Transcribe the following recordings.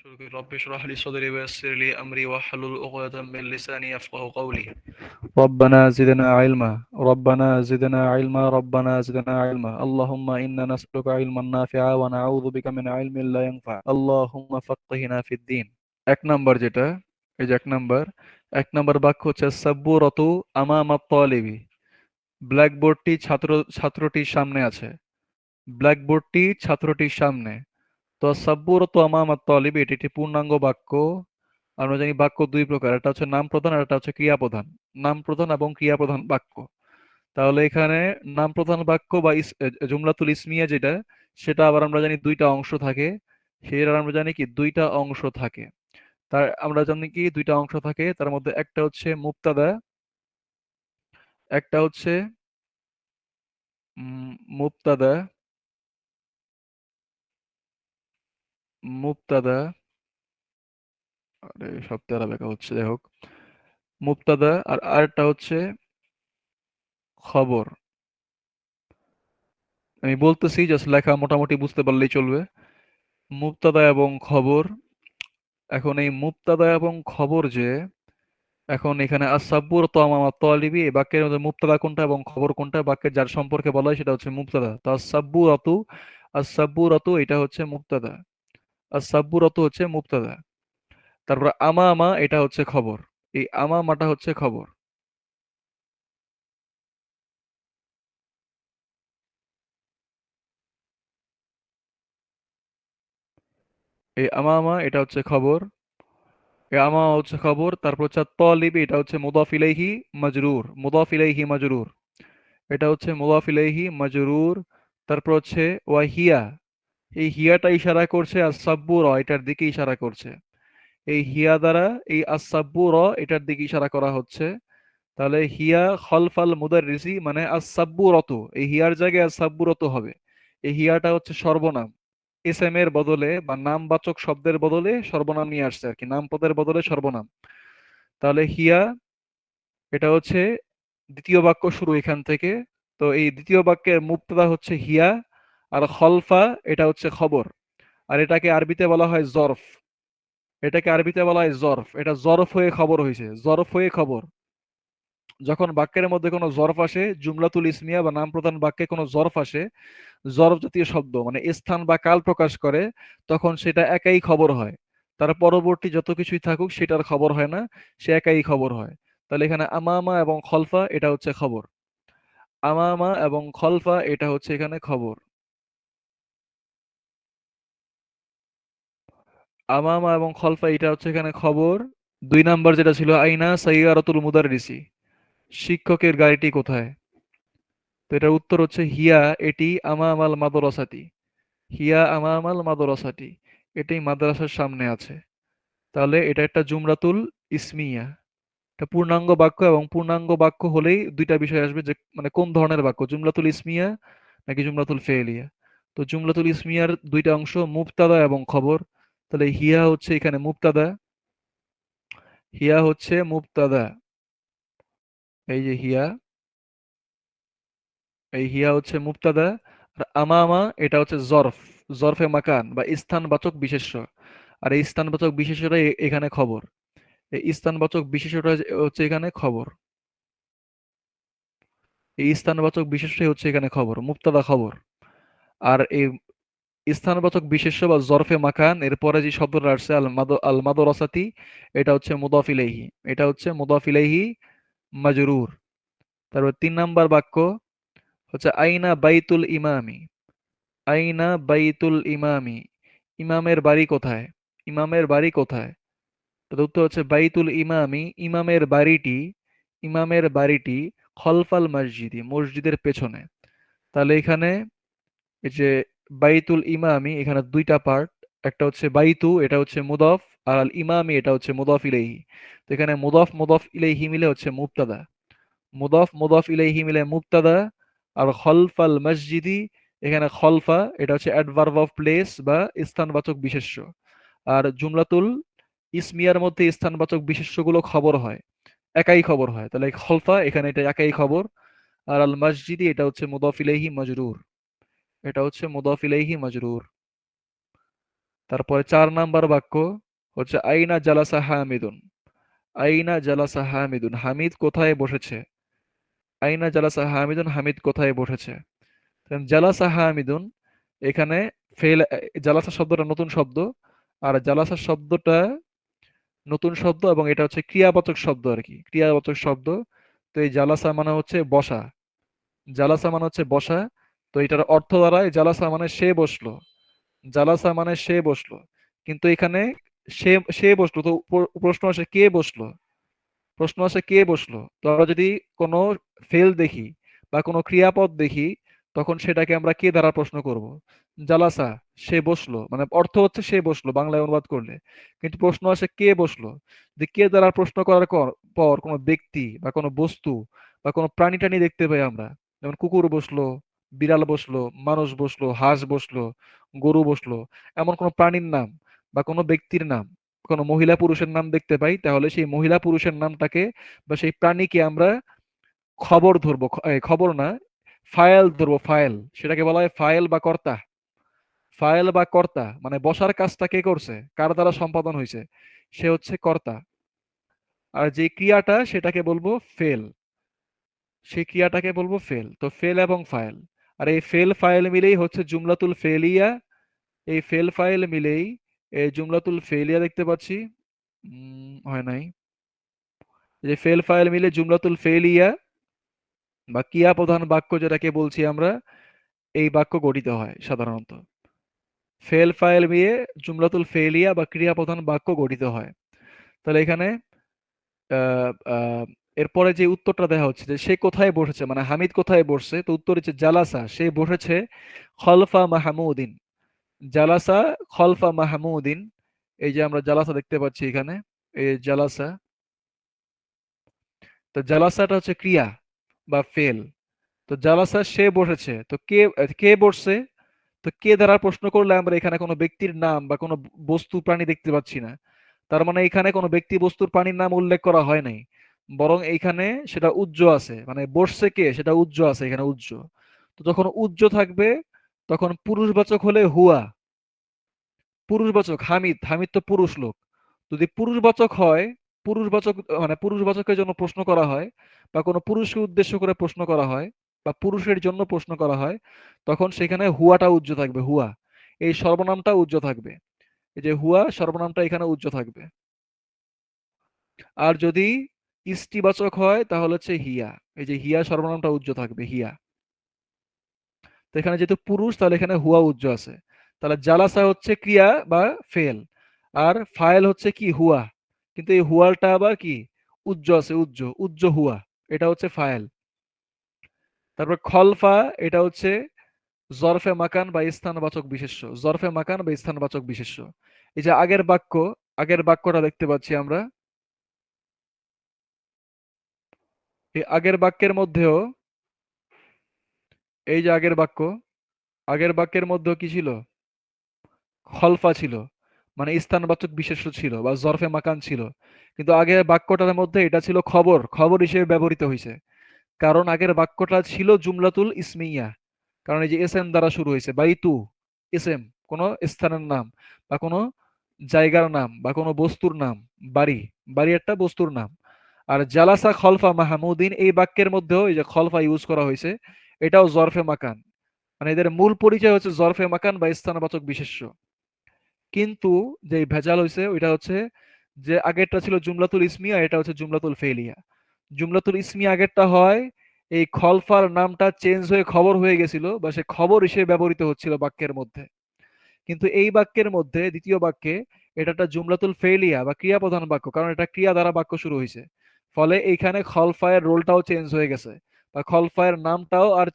শুরু করি। রব্বি ইশরাহ লি সাদরি ওয়া ইয়াসসির লি আমরি ওয়াহলুল উকদাতাম মিন লিসানি ইয়াফকাহু কওলি। ربنا زدنا علما ربنا زدنا علما ربنا زدنا علما اللهم إنا نسألك علما نافعا ونعوذ بك من علم لا ينفع اللهم فقهنا في الدين। এক নাম্বার যেটা, এই যে এক নাম্বার বাক্য হচ্ছে সাব্বুরাতু আমামা তালিবি। ব্ল্যাকবোর্ডটি ছাত্রটির সামনে আছে। ব্ল্যাকবোর্ডটি ছাত্রটির সামনে। তো সাব্বুরাতু আমামা তালিবি এটি একটি পূর্ণাঙ্গ বাক্য। আমরা জানি বাক্য দুই প্রকার, একটা হচ্ছে নাম প্রধান আর একটা হচ্ছে ক্রিয়া প্রধান। নাম প্রধান এবং ক্রিয়া প্রধান বাক্য। তাহলে এখানে নাম প্রধান বাক্য বা জুমলাতুল ইসমিয়া যেটা, সেটা আবার আমরা জানি দুইটা অংশ থাকে। সেটা আমরা জানি কি দুইটা অংশ থাকে। তার আমরা জানি কি দুইটা অংশ থাকে, তার মধ্যে একটা হচ্ছে মুবতাদা, একটা হচ্ছে মুবতাদা মুবতাদা আরে সব তেরা বেকা হচ্ছে, যাই হোক। মুবতাদা আর আরেকটা হচ্ছে খবর। আমি বলতেছি, জাস্ট লেখা মোটামুটি বুঝতে পারলেই চলবে। মুবতাদা এবং খবর। এখন এই মুবতাদা এবং খবর যে, এখন এখানে আস-সাব্বুরাতু আমামা তালিবি এই বাক্যের মধ্যে মুবতাদা কোনটা এবং খবর কোনটা, বাক্যের যার সম্পর্কে বলা হয় সেটা হচ্ছে মুবতাদা। তো আস-সাব্বুরাতু এটা হচ্ছে মুবতাদা। আস-সাব্বুরাতু হচ্ছে মুবতাদা। তারপর আমামা এটা হচ্ছে খবর। এই আমামাটা হচ্ছে খবর। এই আমামা এটা হচ্ছে খবর। এই আমামা হচ্ছে খবর। তারপর হচ্ছে তালিবি এটা হচ্ছে মুদাফ ইলাইহি মাজরুর। মুদাফ ইলাইহি মাজরুর। এটা হচ্ছে মুদাফ ইলাইহি মাজরুর। তারপর হচ্ছে ওয়াহিয়া। এই হিয়াটা ইশারা করছে আস-সাব্বুরা এটার দিকে ইশারা করছে। এই হিয়া দ্বারা এই আস-সাব্বুরা এটার দিকে ইশারা করা হচ্ছে। তাহলে হিয়া খলফাল মুদাররিসি মানে আস-সাব্বুরাতু, এই হিয়ার জায়গায় আস-সাব্বুরাতু হবে। এই হিয়াটা হচ্ছে সর্বনাম। এসএম এর বদলে বা নামবাচক শব্দের বদলে সর্বনাম নিয়ে আসছে আর কি, নাম পদের বদলে সর্বনাম। তাহলে হিয়া এটা হচ্ছে দ্বিতীয় বাক্য শুরু এখান থেকে। তো এই দ্বিতীয় বাক্যের মুবতাদা হচ্ছে হিয়া, আর খলফা এটা হচ্ছে খবর। আর এটাকে আরবিতে বলা হয় জরফ। এটা জরফ হয়ে খবর হয়েছে, জরফ হয়ে খবর। যখন বাক্যের মধ্যে কোনো জরফ আসে, জুমলাতুল ইসমিয়া বা নাম প্রধান বাক্যে কোনো জরফ আসে, জরফ জাতীয় শব্দ মানে স্থান বা কাল প্রকাশ করে, তখন সেটা একাই খবর হয়। তার পরবর্তী যত কিছুই থাকুক সেটার খবর হয় না, সে একাই খবর হয়। তাহলে এখানে আমামা এবং খলফা এটা হচ্ছে খবর। আমামা এবং খলফা এটা হচ্ছে এখানে খবর। আমামা এবং খলফা এটা হচ্ছে এখানে খবর। দুই নাম্বার যেটা ছিল আইনা সাইয়ারাতুল মুদাররিসি, শিক্ষকের গাড়িটি কোথায়। তো এটার উত্তর হচ্ছে হিয়া এটি আমামাল মাদ্রাসাতি। হিয়া আমামাল মাদ্রাসাতি, এটি মাদ্রাসার সামনে আছে। তাহলে এটা একটা জুমরাতুল ইসমিয়া, এটা পূর্ণাঙ্গ বাক্য, এবং পূর্ণাঙ্গ বাক্য হলেই দুইটা বিষয় আসবে, যে মানে কোন ধরনের বাক্য, জুমলাতুল ইসমিয়া নাকি জুমলাতুল ফেলিয়া। তো জুমলাতুল ইসমিয়ার দুইটা অংশ, মুবতাদা এবং খবর। তাহলে হিয়া হচ্ছে এখানে মুবতাদা। হিয়া হচ্ছে মুবতাদা। এই যে হিয়া, এই হিয়া হচ্ছে মুবতাদা। আর আমামা এটা হচ্ছে জরফ, জরফে মাকান বা স্থানবাচক বিশেষ্য। আর এই স্থানবাচক বিশেষ্যটা এখানে খবর। এই স্থানবাচক বিশেষ্যটা হচ্ছে এখানে খবর। এই স্থানবাচক বিশেষ্যই হচ্ছে এখানে খবর, মুবতাদা খবর। আর এই স্থানবাচক বিশেষ্য বা জরফে মাকান এরপরে যে শব্দটা আসছে আল মাদরাসাতি, এটা হচ্ছে মুদাফ ইলাইহি। এটা হচ্ছে মুদাফ ইলাইহি মাজরুর। তারপর তিন নাম্বার বাক্য হচ্ছে আইনা বাইতুল ইমামি। আইনা বাইতুল ইমামি, ইমামের বাড়ি কোথায়। ইমামের বাড়ি কোথায়। তার উত্তর হচ্ছে বাইতুল ইমামি, ইমামের বাড়িটি খলফাল মসজিদি, মসজিদের পেছনে। তাহলে এখানে এই যে বাইতুল ইমামি, এখানে দুইটা পার্ট। একটা হচ্ছে বাইতু এটা হচ্ছে মুদফ, আর আল ইমামি এটা হচ্ছে মুদফ ইলাইহি। তো এখানে মুদফ ইলাইহি মিলে হচ্ছে মুবতাদা। মুদফ ইলাইহি মিলে মুবতাদা। আর খলফাল মসজিদি, এখানে খলফা এটা হচ্ছে অ্যাডভার্ব অফ প্লেস বা স্থানবাচক বিশেষ্য। আর জুমলাতুল ইসমিয়ার মধ্যে স্থানবাচক বিশেষ্যগুলো খবর হয়, একাই খবর হয়। তাহলে খলফা এখানে এটা একাই খবর। আর আল মসজিদি এটা হচ্ছে মুদফ ইলাইহি মাজরুর। এটা হচ্ছে মুদফ ইলাইহি মাজরুর। তারপরে 4 নাম্বার বাক্য হচ্ছে আইনা জালাসা হামিদুন। আইনা জালাসা হামিদুন, হামিদ কোথায় বসেছে। আইনা জালাসা হামিদুন, হামিদ কোথায় বসেছে। জালাসা হামিদুন, এখানে ফেল, জালাসা শব্দটা নতুন শব্দ, আর জালাসা শব্দটা নতুন শব্দ এবং এটা হচ্ছে ক্রিয়াবাচক শব্দ আর কি, ক্রিয়াবাচক শব্দ। তো এই জালাসা মানে হচ্ছে বসা, জালাসা মানে হচ্ছে বসা। তো এটার অর্থ দাঁড়ায় জালাসা মানে সে বসলো, জালাসা মানে সে বসলো। কিন্তু এখানে সে সে বসলো, তো প্রশ্ন আসে কে বসলো, প্রশ্ন আসে কে বসলো। তো আমরা যদি কোনো ফেল দেখি বা কোনো ক্রিয়াপদ দেখি, তখন সেটাকে আমরা কে দ্বারা প্রশ্ন করব। জালাসা, সে বসলো, মানে অর্থ হচ্ছে সে বসলো বাংলায় অনুবাদ করলে। কিন্তু প্রশ্ন আসে কে বসলো। যে কে দ্বারা প্রশ্ন করার পর কোনো ব্যক্তি বা কোনো বস্তু বা কোনো প্রাণী টাণী দেখতে পাই আমরা, যেমন কুকুর বসলো, বিড়াল বসলো, মানুষ বসলো, হাঁস বসলো, গরু বসলো, এমন কোনো প্রাণীর নাম বা কোনো ব্যক্তির নাম, কোনো মহিলা পুরুষের নাম দেখতে পাই, তাহলে সেই মহিলা পুরুষের নামটাকে বা সেই প্রাণীকে আমরা খবর ধরবো, খবর না, ফাইল ধরবো, ফাইল, সেটাকে বলা হয় ফাইল বা কর্তা। ফাইল বা কর্তা মানে বসার কাজটা কে করছে, কার দ্বারা সম্পাদন হয়েছে, সে হচ্ছে কর্তা। আর যে ক্রিয়াটা সেটাকে বলবো ফেল, সেই ক্রিয়াটাকে বলবো ফেল। তো ফেল এবং ফাইল, আর এই ফেল ফাইল মিলেই হচ্ছে জুমলাতুল ফেলিয়া। এই ফেল ফাইল মিলেই এই জুমলাতুল ফেলিয়া দেখতে পাচ্ছি। হয় নাই। এই যে ফেল ফাইল মিলে জুমলাতুল ফেলিয়া বা ক্রিয়া প্রধান বাক্য যেটাকে বলছি আমরা, এই বাক্য গঠিত হয় সাধারণত। ফেল ফাইল মিলে জুমলাতুল ফেলিয়া বা ক্রিয়া প্রধান বাক্য গঠিত হয়। তাহলে এখানে আহ, আহ, এরপরে যে উত্তরটা দেওয়া হচ্ছে যে সে কোথায় বসেছে, মানে হামিদ কোথায় বসছে, তো উত্তর হচ্ছে জালাসা, সে বসেছে খলফা মাহমুদিন। জালাসা খলফা মাহমুদিন, এই যে আমরা জালাসা দেখতে পাচ্ছি এখানে, এই জালাসা। তো জালাসাটা হচ্ছে ক্রিয়া বা ফেল। তো জালাসা সে বসেছে, তো কে, কে বসছে। তো কে দ্বারা প্রশ্ন করলে আমরা এখানে কোনো ব্যক্তির নাম বা কোনো বস্তু প্রাণী দেখতে পাচ্ছি না। তার মানে এখানে কোনো ব্যক্তি বস্তুর প্রাণীর নাম উল্লেখ করা হয় নাই, বরং এইখানে সেটা উজ্জ আছে, মানে বসছে কে সেটা উজ্জ আছে এখানে, উজ্জ। তো যখন উজ্জ থাকবে তখন পুরুষবাচক হলে হুয়া, পুরুষবাচক হামিদ, হামিদ তো পুরুষ লোক। যদি পুরুষবাচক হয়, পুরুষবাচক মানে পুরুষবাচকের জন্য প্রশ্ন করা হয় বা কোনো পুরুষকে উদ্দেশ্য করে প্রশ্ন করা হয় বা পুরুষের জন্য প্রশ্ন করা হয়, তখন সেখানে হুয়াটা উজ্জ থাকবে, হুয়া, এই সর্বনামটা উজ্জ থাকবে। এই যে হুয়া সর্বনামটা এখানে উজ্জ থাকবে। আর যদি স্ত্রীবাচক হয় তাহলে হচ্ছে হিয়া, এই যে হিয়া সর্বনামটা উজ্জ থাকবে, হিয়া। তো এখানে যেহেতু পুরুষ তাহলে এখানে হুয়া উজ্জ আছে। তাহলে জালাসা হচ্ছে ক্রিয়া বা ফেল, আর ফাইল হচ্ছে কি হুয়া। কিন্তু এই হুয়ালটা আবার কি উজ্জ আছে, উজ্জ, উজ্জ হুয়া, এটা হচ্ছে ফাইল। তারপর খলফা, এটা হচ্ছে জরফে মাকান বা স্থানবাচক বিশেষ্য, জরফে মাকান বা স্থানবাচক বিশেষ্য। এই যে আগের বাক্য, আগের বাক্যটা দেখতে পাচ্ছি আমরা, এই আগের বাক্যের মধ্যেও, এই যে আগের বাক্য, আগের বাক্যের মধ্যেও কি ছিল, খলফা ছিল, মানে স্থানবাচক বিশেষ্য ছিল বা জরফে মাকান ছিল। কিন্তু আগের বাক্যটার মধ্যে এটা ছিল খবর, খবর হিসেবে ব্যবহৃত হয়েছে। কারণ আগের বাক্যটা ছিল জুমলাতুল ইসমিয়া, কারণ এই যে এস এম দ্বারা শুরু হয়েছে, বাইতু এস এম, কোনো স্থানের নাম বা কোনো জায়গার নাম বা কোনো বস্তুর নাম, বাড়ি, বাড়ি একটা বস্তুর নাম। আর জালাসা খলফা মাহমুদিন, এই বাক্যের মধ্যেও এই যে খলফা ইউজ করা হয়েছে, এটাও জরফে মাকান, মানে এদের মূল পরিচয় হচ্ছে জরফে মাকান বা স্থানবাচক বিশেষ্য। কিন্তু যে ভেজাল হয়েছে ওইটা হচ্ছে যে আগেরটা ছিল জুমলাতুল ইসমিয়া, এটা হচ্ছে জুমলাতুল ফেলিয়া। জুমলাতুল ইসমিয়া আগেরটা হয়, এই খলফার নামটা চেঞ্জ হয়ে খবর হয়ে গেছিল বা সে খবর হিসেবে ব্যবহৃত হচ্ছিল বাক্যের মধ্যে। কিন্তু এই বাক্যের মধ্যে দ্বিতীয় বাক্যে এটা একটা জুমলাতুল ফেলিয়া বা ক্রিয়া প্রধান বাক্য, কারণ এটা ক্রিয়া দ্বারা বাক্য শুরু হয়েছে। ফলে এইখানে খলফায়ের রোলটাও চেঞ্জ হয়ে গেছে বা খলফায়ের নামটাও আর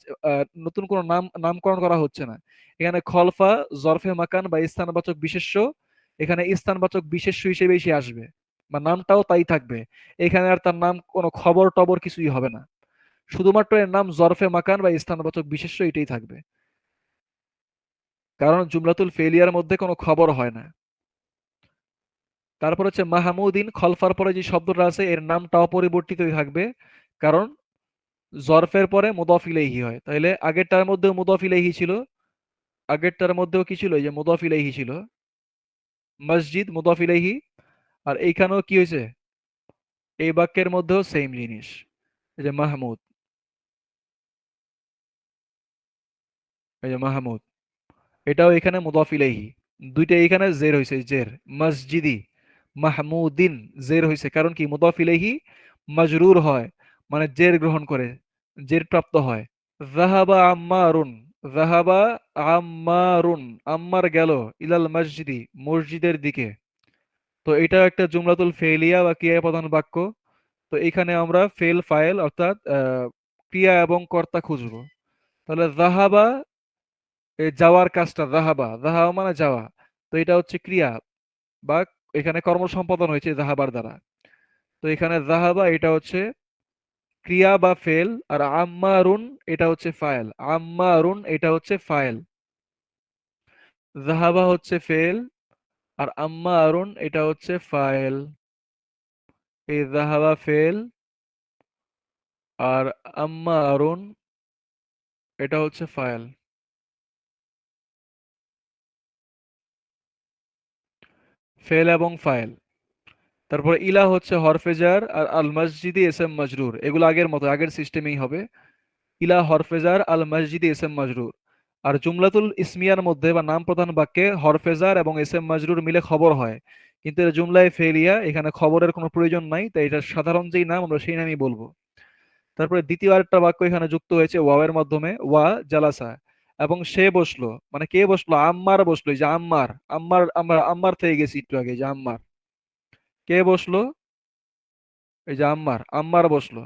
নতুন কোনো নামকরণ করা হচ্ছে না। এখানে খলফা জরফে মাকান বা স্থানবাচক বিশেষ্য, এখানে স্থানবাচক বিশেষ্য হিসেবেই সে আসবে বা নামটাও তাই থাকবে। এখানে আর তার নাম কোনো খবর টবর কিছুই হবে না, শুধুমাত্র এর নাম জরফে মাকান বা স্থানবাচক বিশেষ্য এটাই থাকবে। কারণ জুমলাতুল ফেলিয়ার মধ্যে কোনো খবর হয় না। তারপর হচ্ছে মাহমুদিন, খলফার পরে যে শব্দটা আছে এর নামটা অপরিবর্তিতই থাকবে, কারণ জরফের পরে মুদাফ ইলাইহি হয়। তাইলে আগেরটার মধ্যেও মুদাফ ইলাইহি ছিল, আগেরটার মধ্যেও কি ছিল, এই যে মুদাফ ইলাইহি ছিল। মসজিদ মুদাফ ইলাইহি। আর এইখানেও কি হয়েছে, এই বাক্যের মধ্যেও সেম জিনিস। এই যে মাহমুদ, এই যে মাহমুদ, এটাও এখানে মুদাফ ইলাইহি। দুইটা এখানে জের হয়েছে, জের। মসজিদি, মাহমুদিন, জের হয়েছে কারণ কি মুদাফ ইলাইহি মাজরুর হয়, মানে জের গ্রহণ করে, জের প্রাপ্ত হয়। যাহাবা আম্মারুন, যাহাবা আম্মারুন, আম্মার গেল, ইলাল মসজিদি, মসজিদের দিকে। তো এটা একটা জুমলাতুল ফেলিয়া বা ক্রিয়া প্রধান বাক্য। তো এখানে আমরা ফেল ফাইল অর্থাৎ ক্রিয়া এবং কর্তা খুঁজবো। তাহলে যাহাবা, এই যাওয়ার কাজটা, যাহাবা, যাহাবা মানে যাওয়া। তো এটা হচ্ছে ক্রিয়া বা এখানে কর্ম সম্পাদন হয়েছে যাহাবার দ্বারা। তো এখানে যাহাবা এটা হচ্ছে ক্রিয়া বা ফেল, আর আম্মারুন এটা হচ্ছে ফাইল। আম্মারুন এটা হচ্ছে ফাইল, যাহাবা হচ্ছে ফেল, আর আম্মারুন এটা হচ্ছে ফাইল। এই যাহাবা ফেল, আর আম্মারুন এটা হচ্ছে ফাইল। ফেল এবং ফাইল। তারপরে ইলা হচ্ছে হরফেজার, আর আল মসজিদি এসএম মজরুর, এগুলো আগের মতো আগের সিস্টেমেই হবে। ইলা হরফেজার, আল মসজিদি এসএম মজরুর। আর জুমলাতুল ইসমিয়ার মধ্যে বা নাম প্রধান বাক্যে হরফেজার এবং এসএম মজরুর মিলে খবর হয়, কিন্তু এর জুমলায় ফেলিয়া এখানে খবরের কোনো প্রয়োজন নাই, তাই এটা সাধারণ যেই নাম আমরা সেই নামই বলবো। তারপরে দ্বিতীয় আরেকটা বাক্য এখানে যুক্ত হয়েছে ওয়াওয়ের মাধ্যমে, ওয়া জালাসা, এবং সে বসলো, মানে কে বসলো, আম্মার বসলো। এই যে আম্মার, আম্মার, আমরা আম্মার থেকে গেছি একটু আগে, এই যে আম্মার, কে বসলো, এই যে আম্মার, আম্মার বসলো।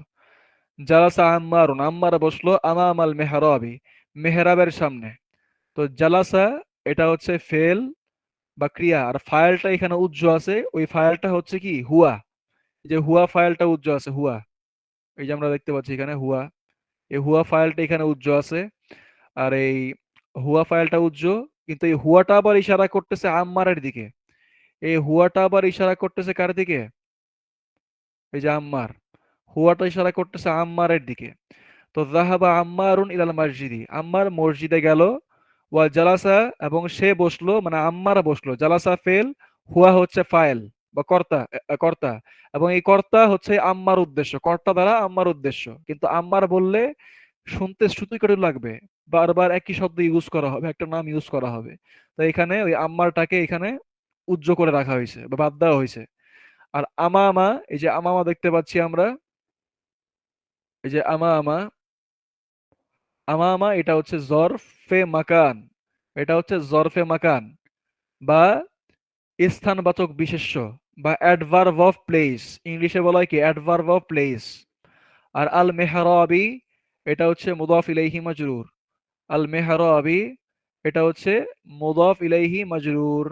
জালাসা আম্মারুন, আম্মার বসলো আমাম আল মেহরাবি, মেহরাবের সামনে। তো জালাসা এটা হচ্ছে ফেল বা ক্রিয়া, আর ফাইলটা এখানে উজ্জ আছে, ওই ফাইলটা হচ্ছে কি হুয়া। এই যে হুয়া ফাইলটা উজ্জ আছে, হুয়া, এই যে আমরা দেখতে পাচ্ছি এখানে হুয়া, এই হুয়া ফাইলটা এখানে উজ্জ আছে। আর এই হুয়া ফাইলটা উজ্জ, কিন্তু এই হুয়াটা আবার ইশারা করতেছে আম্মারের দিকে। এই হুয়াটা আবার ইশারা করতেছে কার দিকে, এই যে আম্মার, হুয়াটা ইশারা করতেছে আম্মারের দিকে। তো যাহাবা আম্মারুন ইলাল মসজিদি, আম্মার মসজিদে গেল। ওয়া জালাসা, এবং সে বসলো, মানে আম্মার বসলো। জালাসা ফেল, হুয়া হচ্ছে ফাইল বা কর্তা, কর্তা। এবং এই কর্তা হচ্ছে আম্মার উদ্দেশ্য, কর্তা দ্বারা আম্মার উদ্দেশ্য, কিন্তু আম্মার বললে শুনতে শ্রুতি কটু লাগবে, বারবার একই শব্দ ইউজ করা হবে, একটা নাম ইউজ করা হবে। তো এখানে ওই আম্মারটাকে এখানে উজ্জ করে রাখা হয়েছে বা বাদ দেওয়া হয়েছে। আর আমামা, এই যে আমামা দেখতে পাচ্ছি আমরা, এই যে আমামা, আমামা এটা হচ্ছে জরফে মাকান, এটা হচ্ছে জরফে মাকান বা স্থানবাচক বিশেষ্য বা অ্যাডভার্ব অফ প্লেস। ইংলিশে বলা হয় কি অ্যাডভার্ব অফ প্লেস। আর আল মেহরাবি এটা হচ্ছে মুদাফ ইলাইহি মাজরুর। আল মেহরাবি এটা হচ্ছে মুদাফ ইলাইহি মাজরুর।